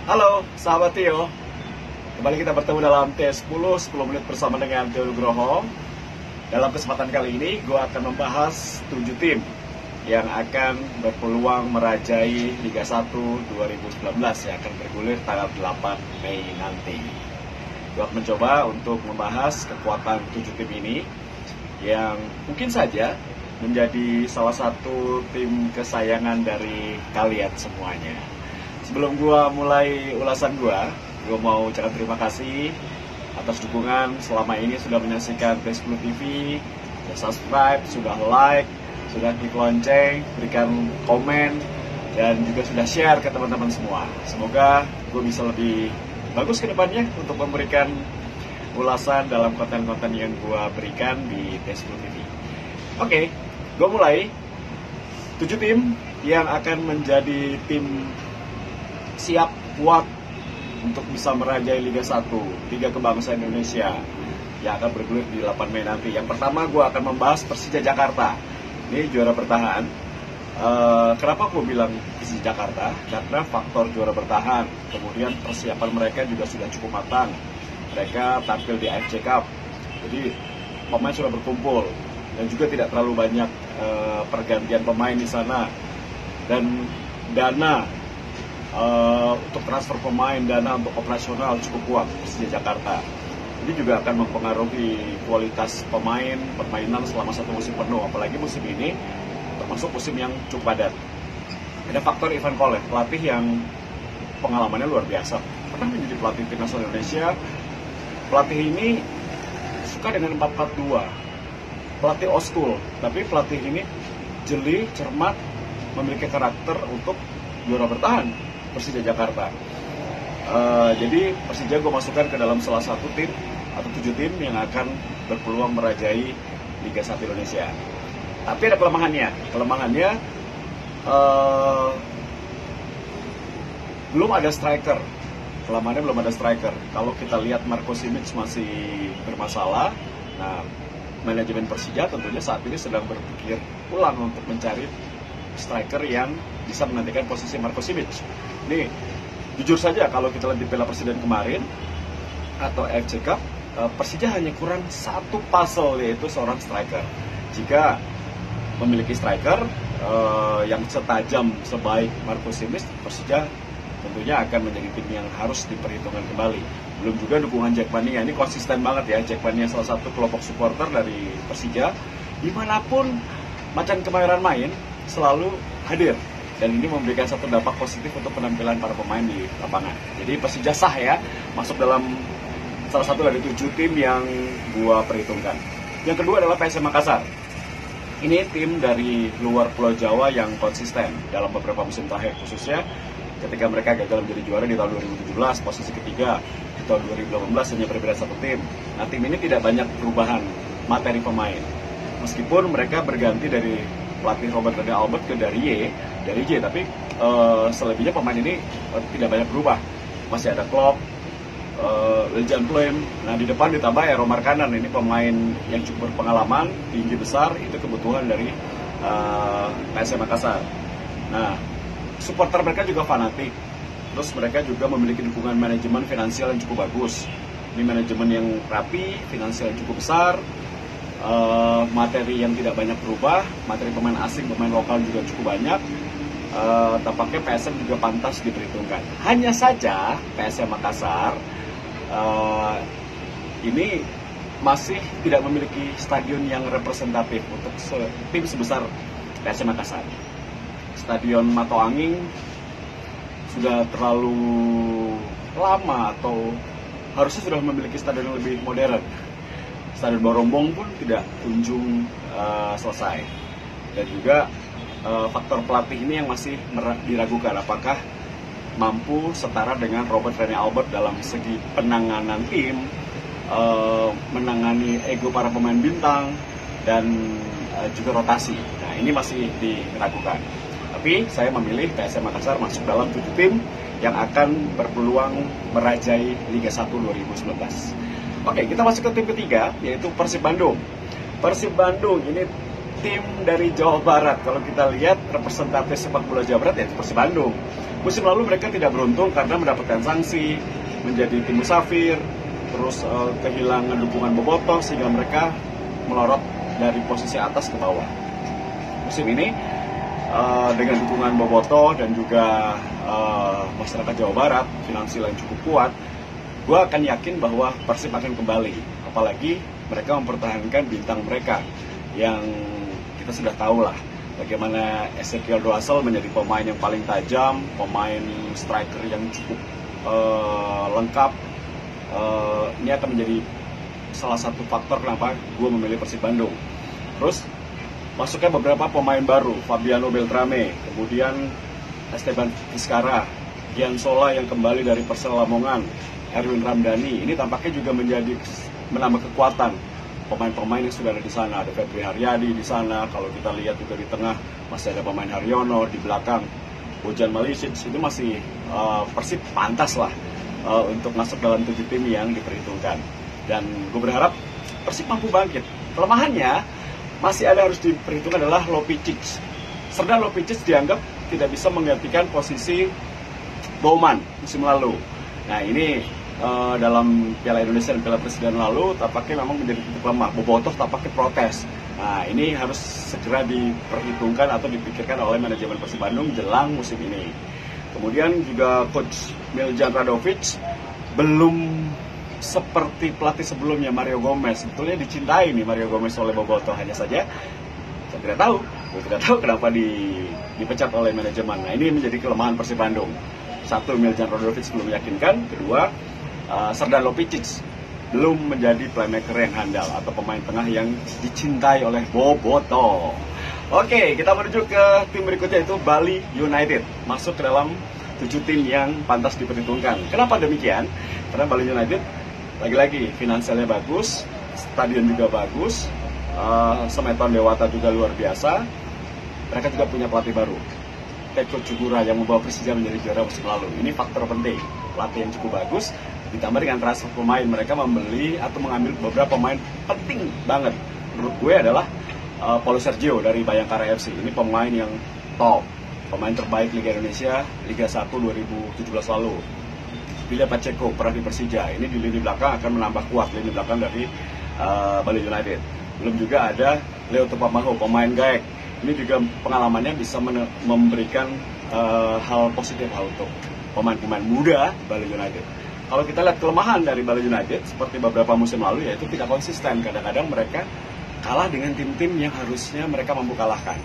Halo, sahabat Tio. Kembali kita bertemu dalam T10 10 menit bersama dengan Tio Nugroho. Dalam kesempatan kali ini, gue akan membahas 7 tim yang akan berpeluang merajai Liga 1 2019 yang akan bergulir tanggal 8 Mei nanti. Gue akan mencoba untuk membahas kekuatan 7 tim ini yang mungkin saja menjadi salah satu tim kesayangan dari kalian semuanya. Sebelum gue mulai ulasan gue mau ucapkan terima kasih atas dukungan selama ini sudah menyaksikan T10 TV, sudah subscribe, sudah like, sudah klik lonceng, berikan komen, dan juga sudah share ke teman-teman semua. Semoga gue bisa lebih bagus ke depannya untuk memberikan ulasan dalam konten-konten yang gue berikan di T10 TV. Oke, gue mulai. 7 tim yang akan menjadi tim siap kuat untuk bisa merajai Liga 1 Liga Kebangsaan Indonesia yang akan bergulir di 8 Mei nanti. Yang pertama gue akan membahas Persija Jakarta. Ini juara bertahan. Kenapa gue bilang Persija Jakarta? Karena faktor juara bertahan, kemudian persiapan mereka juga sudah cukup matang. Mereka tampil di AFC Cup, jadi pemain sudah berkumpul dan juga tidak terlalu banyak pergantian pemain di sana, dan dana untuk transfer pemain, dana untuk operasional cukup kuat Persija Jakarta. Ini juga akan mempengaruhi kualitas pemain, permainan selama satu musim penuh, apalagi musim ini termasuk musim yang cukup padat. Ada faktor Ivan Kolev, pelatih yang pengalamannya luar biasa, pernah menjadi pelatih timnas Indonesia. Pelatih ini suka dengan 4-4-2, pelatih old school, tapi pelatih ini jeli, cermat, memiliki karakter untuk juara bertahan Persija Jakarta. Jadi Persija gue masukkan ke dalam salah satu tim atau 7 tim yang akan berpeluang merajai Liga 1 Indonesia. Tapi ada kelemahannya. Belum ada striker. Kelemahannya belum ada striker. Kalau kita lihat Marco Simic masih bermasalah. Nah, manajemen Persija tentunya saat ini sedang berpikir ulang untuk mencari striker yang bisa menggantikan posisi Marco Simic. Nih, jujur saja kalau kita lihat di Piala Presiden kemarin atau AFC Cup, Persija hanya kurang satu puzzle, yaitu seorang striker. Jika memiliki striker yang setajam sebaik Marco Simic, Persija tentunya akan menjadi tim yang harus diperhitungkan kembali. Belum juga dukungan Jackmania, ini konsisten banget ya. Jackmania salah satu kelompok supporter dari Persija, dimanapun Macan Kemayoran main selalu hadir, dan ini memberikan satu dampak positif untuk penampilan para pemain di lapangan. Jadi Persija sah ya, masuk dalam salah satu dari 7 tim yang gua perhitungkan. Yang kedua adalah PSM Makassar. Ini tim dari luar Pulau Jawa yang konsisten dalam beberapa musim terakhir, khususnya ketika mereka gagal menjadi juara di tahun 2017, posisi ketiga. Di tahun 2018 hanya berbeda satu tim. Nah, tim ini tidak banyak perubahan materi pemain, meskipun mereka berganti dari pelatih Robert Rene Albert ke dari J, tapi selebihnya pemain ini tidak banyak berubah. Masih ada Klopp, Liljan Plem. Nah, di depan ditambah Eero Markkanen, ini pemain yang cukup berpengalaman, tinggi besar, itu kebutuhan dari PSM Makassar. Nah, supporter mereka juga fanatik, terus mereka juga memiliki dukungan manajemen finansial yang cukup bagus. Ini manajemen yang rapi, finansial yang cukup besar, materi yang tidak banyak berubah, materi pemain asing, pemain lokal juga cukup banyak. Tampaknya PSM juga pantas diperhitungkan. Hanya saja PSM Makassar ini masih tidak memiliki stadion yang representatif untuk tim sebesar PSM Makassar. Stadion Mato Anging sudah terlalu lama, atau harusnya sudah memiliki stadion yang lebih modern. Stadion Barombong pun tidak kunjung selesai, dan juga faktor pelatih ini yang masih diragukan apakah mampu setara dengan Robert Rene Albert dalam segi penanganan tim, menangani ego para pemain bintang, dan juga rotasi. Nah, ini masih diragukan. Tapi saya memilih PSM Makassar masuk dalam 7 tim yang akan berpeluang merajai Liga 1 2019. Oke, kita masuk ke tim ketiga, yaitu Persib Bandung. Persib Bandung ini tim dari Jawa Barat. Kalau kita lihat representatif sepak bola Jawa Barat, yaitu Persib Bandung. Musim lalu mereka tidak beruntung karena mendapatkan sanksi, menjadi tim musafir, terus kehilangan dukungan bobotoh sehingga mereka melorot dari posisi atas ke bawah. Musim ini dengan dukungan bobotoh dan juga masyarakat Jawa Barat, finansial yang cukup kuat, gue akan yakin bahwa Persib akan kembali. Apalagi mereka mempertahankan bintang mereka yang kita sudah tahu lah bagaimana Ezekiel Doasel menjadi pemain yang paling tajam, pemain striker yang cukup lengkap. Ini akan menjadi salah satu faktor kenapa gue memilih Persib Bandung. Terus masuknya beberapa pemain baru, Fabiano Beltrame, kemudian Esteban Vizcarra, Gian Sola yang kembali dari Persela Lamongan, Erwin Ramdhani. Ini tampaknya juga menambah kekuatan pemain-pemain yang sudah ada di sana. Ada Febri Haryadi di sana. Kalau kita lihat juga di tengah masih ada pemain Haryono, di belakang Bojan Malisic. Itu masih Persib pantas lah untuk masuk dalam 7 tim yang diperhitungkan. Dan gue berharap Persib mampu bangkit. Kelemahannya masih ada harus diperhitungkan adalah Lopicic. Serdar Lopicic dianggap tidak bisa menggantikan posisi Bauman musim lalu. Nah ini dalam Piala Indonesia dan Piala Presiden lalu tampaknya memang menjadi titik lemah. Bobotoh tampaknya protes. Nah ini harus segera diperhitungkan atau dipikirkan oleh manajemen Persib Bandung jelang musim ini. Kemudian juga Coach Miljan Radovic belum seperti pelatih sebelumnya Mario Gomez. Sebetulnya dicintai nih Mario Gomez oleh bobotoh, hanya saja saya tidak tahu kenapa dipecat oleh manajemen. Nah ini menjadi kelemahan Persib Bandung. Satu, Miljan Radovic belum meyakinkan. Kedua, Serdar Lopicic belum menjadi playmaker yang handal atau pemain tengah yang dicintai oleh bobotoh. Oke, kita menuju ke tim berikutnya, yaitu Bali United. Masuk ke dalam 7 tim yang pantas diperhitungkan. Kenapa demikian? Karena Bali United lagi-lagi finansialnya bagus, stadion juga bagus, Semeton Dewata juga luar biasa. Mereka juga punya pelatih baru, Teko Cugura, yang membawa Persija menjadi juara musim lalu. Ini faktor penting, pelatih yang cukup bagus, ditambah dengan transfer pemain. Mereka membeli atau mengambil beberapa pemain penting banget. Menurut gue adalah Paulo Sergio dari Bayangkara FC. Ini pemain yang top, pemain terbaik Liga Indonesia, Liga 1 2017 lalu. Villa Pacheco pernah di Persija. Ini di lini belakang akan menambah kuat lini belakang dari Bali United. Belum juga ada Leo Tupamaho, pemain Gaek. Ini juga pengalamannya bisa memberikan hal positif untuk pemain-pemain muda Bali United. Kalau kita lihat kelemahan dari Bali United seperti beberapa musim lalu, yaitu tidak konsisten. Kadang-kadang mereka kalah dengan tim-tim yang harusnya mereka mampu kalahkan.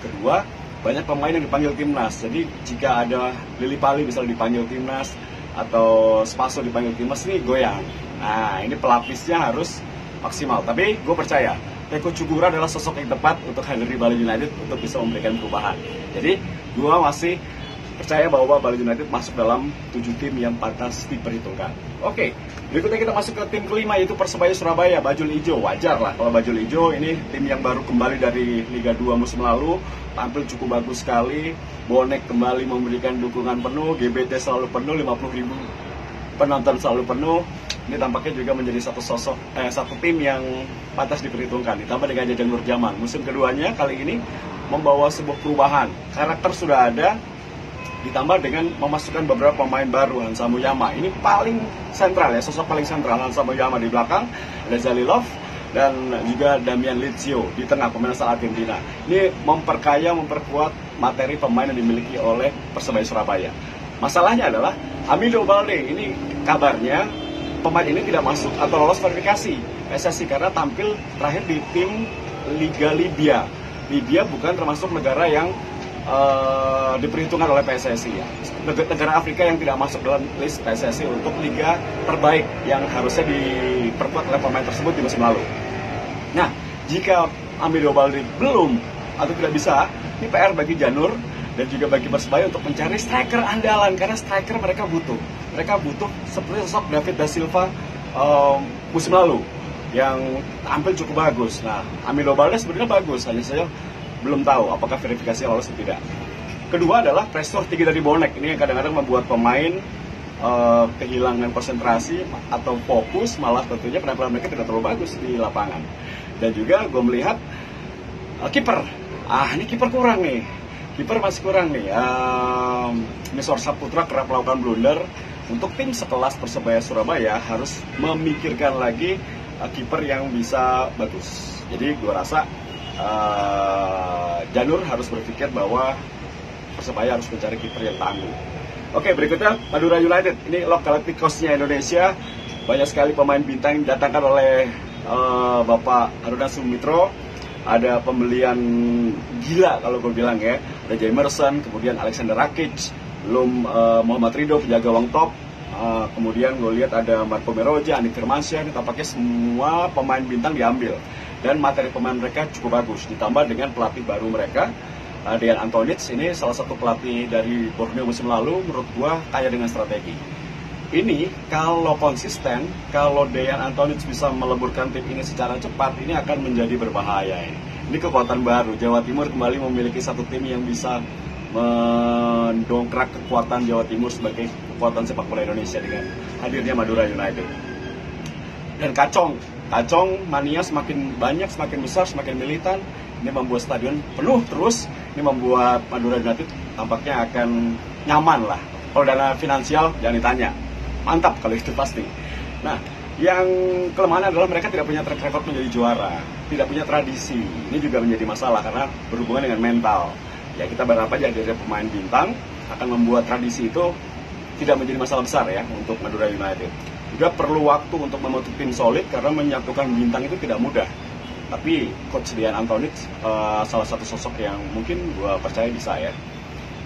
Kedua, banyak pemain yang dipanggil timnas. Jadi jika ada Lili Pali misalnya dipanggil timnas atau Spaso dipanggil timnas, ini goyang. Nah ini pelapisnya harus maksimal. Tapi gue percaya Teko Cugura adalah sosok yang tepat untuk hadir di Bali United untuk bisa memberikan perubahan. Jadi gue masih percaya bahwa Bali United masuk dalam 7 tim yang pantas diperhitungkan. Oke, berikutnya kita masuk ke tim kelima, yaitu Persebaya Surabaya. Bajul Ijo, wajar lah kalau Bajul Ijo ini tim yang baru kembali dari Liga 2 musim lalu, tampil cukup bagus sekali. Bonek kembali memberikan dukungan penuh, GBT selalu penuh, 50.000 penonton selalu penuh. Ini tampaknya juga menjadi satu tim yang pantas diperhitungkan. Ditambah dengan Jajang Nurjaman, musim keduanya kali ini membawa sebuah perubahan. Karakter sudah ada, ditambah dengan memasukkan beberapa pemain baru. Hansa Muyama ini paling sentral ya, sosok paling sentral. Hansa Muyama di belakang, ada Zalilov dan juga Damian Lizio di tengah, pemain asal Argentina. Ini memperkuat materi pemain yang dimiliki oleh Persebaya Surabaya. Masalahnya adalah Amido Balde, ini kabarnya pemain ini tidak masuk atau lolos verifikasi PSSI karena tampil terakhir di tim Liga Libya. Libya bukan termasuk negara yang diperhitungkan oleh PSSI ya. Negara Afrika yang tidak masuk dalam list PSSI untuk liga terbaik yang harusnya diperkuat oleh pemain tersebut di musim lalu. Nah, jika Amido Balde belum atau tidak bisa, ini PR bagi Janur dan juga bagi Persebaya untuk mencari striker andalan, karena striker mereka butuh. Mereka butuh seperti sosok David da Silva musim lalu yang tampil cukup bagus. Nah, Amido Balde sebenarnya bagus, hanya saja belum tahu apakah verifikasi lolos atau tidak. Kedua adalah pressure tinggi dari Bonek. Ini yang kadang-kadang membuat pemain kehilangan konsentrasi atau fokus, malah tentunya penampilan mereka tidak terlalu bagus di lapangan. Dan juga gue melihat kiper. Ini kiper kurang nih. Kiper masih kurang nih. Misor Saputra kerap melakukan blunder. Untuk tim sekelas Persebaya Surabaya harus memikirkan lagi kiper yang bisa bagus. Jadi gue rasa Janur harus berpikir bahwa Persebaya harus mencari kiper yang tangguh. Oke, berikutnya Madura United. Ini Los Galacticos-nya Indonesia. Banyak sekali pemain bintang yang didatangkan oleh Bapak Haruna Sumitro. Ada pembelian gila kalau gue bilang ya. Ada Jamerson, kemudian Alexander Rakic, belum Muhammad Ridho, penjaga gawang top. Kemudian gue lihat ada Marco Meroja, Andi Firmansyah. Ini tampaknya semua pemain bintang diambil. Dan materi pemain mereka cukup bagus. Ditambah dengan pelatih baru mereka, Dejan Antonic. Ini salah satu pelatih dari Borneo musim lalu. Menurut gue kaya dengan strategi. Ini kalau konsisten, kalau Dejan Antonic bisa meleburkan tim ini secara cepat, ini akan menjadi berbahaya ini. Ini kekuatan baru. Jawa Timur kembali memiliki satu tim yang bisa mendongkrak kekuatan Jawa Timur sebagai kekuatan sepak bola Indonesia dengan hadirnya Madura United. Dan Kacong mania semakin banyak, semakin besar, semakin militan. Ini membuat stadion penuh terus. Ini membuat Madura United tampaknya akan nyaman lah. Kalau dana finansial jangan ditanya, mantap kalau itu pasti. Nah, yang kelemahan adalah mereka tidak punya track record menjadi juara, tidak punya tradisi. Ini juga menjadi masalah karena berhubungan dengan mental. Ya, kita berharap aja dari pemain bintang akan membuat tradisi itu tidak menjadi masalah besar ya untuk Madura United. Juga perlu waktu untuk membentuk tim solid karena menyatukan bintang itu tidak mudah. Tapi Coach Dejan Antonic salah satu sosok yang mungkin gue percaya bisa ya.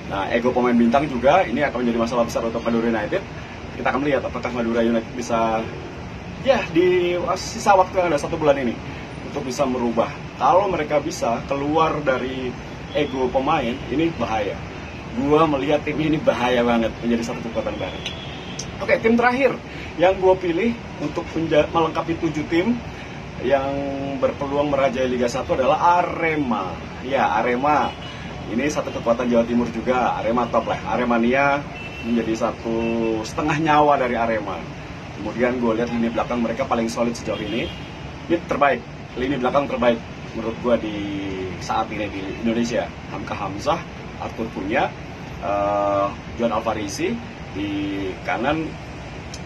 Nah, ego pemain bintang juga ini akan menjadi masalah besar untuk Madura United. Kita akan melihat apakah Madura United bisa ya di sisa waktu yang ada 1 bulan ini untuk bisa merubah. Kalau mereka bisa keluar dari ego pemain, ini bahaya. Gua melihat tim ini bahaya banget menjadi satu kekuatan baru. Oke, tim terakhir yang gue pilih untuk melengkapi 7 tim yang berpeluang merajai Liga 1 adalah Arema. Ya, Arema ini satu kekuatan Jawa Timur juga. Arema top lah. Aremania menjadi satu setengah nyawa dari Arema. Kemudian gue lihat lini belakang mereka paling solid sejauh ini. Ini terbaik, lini belakang terbaik menurut gue di saat ini di Indonesia. Hamka Hamzah, Arthur Punya, John Alvarisi. Di kanan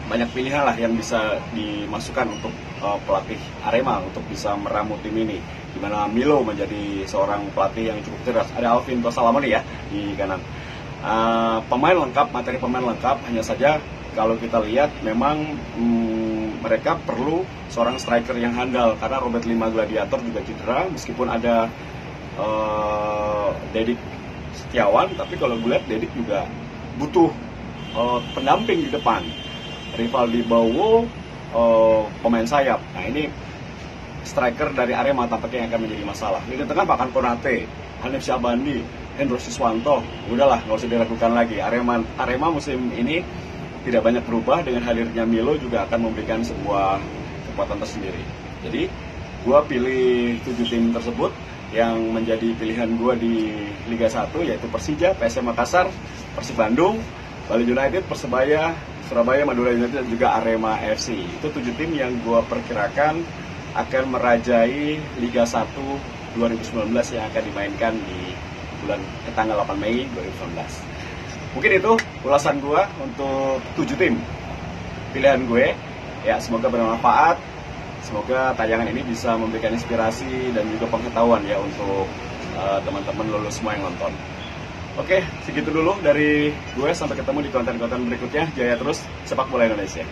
banyak pilihan lah yang bisa dimasukkan untuk pelatih Arema untuk bisa meramu tim ini. Dimana Milo menjadi seorang pelatih yang cukup cerdas. Ada Alvin Tosalamoni ya di kanan. Pemain lengkap, materi pemain lengkap. Hanya saja kalau kita lihat memang mereka perlu seorang striker yang handal karena Robert Lima Gladiator juga cedera. Meskipun ada Dedik Setiawan, tapi kalau gue lihat Dedik juga butuh pendamping di depan. Rivaldi Bowo pemain sayap. Nah, ini striker dari Arema tampaknya yang akan menjadi masalah. Di tengah bahkan Konate, Hanif Syahbandi, Hendro Siswanto, udahlah nggak usah diragukan lagi. Arema musim ini tidak banyak berubah, dengan hadirnya Milo juga akan memberikan sebuah kekuatan tersendiri. Jadi gue pilih 7 tim tersebut yang menjadi pilihan gue di Liga 1, yaitu Persija, PSM Makassar, Persib Bandung, Bali United, Persebaya, Surabaya, Madura United, dan juga Arema FC. Itu 7 tim yang gue perkirakan akan merajai Liga 1 2019 yang akan dimainkan di tanggal 8 Mei 2019. Mungkin itu ulasan gue untuk 7 tim pilihan gue. Ya, semoga bermanfaat. Semoga tayangan ini bisa memberikan inspirasi dan juga pengetahuan ya untuk teman-teman lulus semua yang nonton. Oke, segitu dulu dari gue. Sampai ketemu di konten-konten berikutnya. Jaya terus sepak bola Indonesia.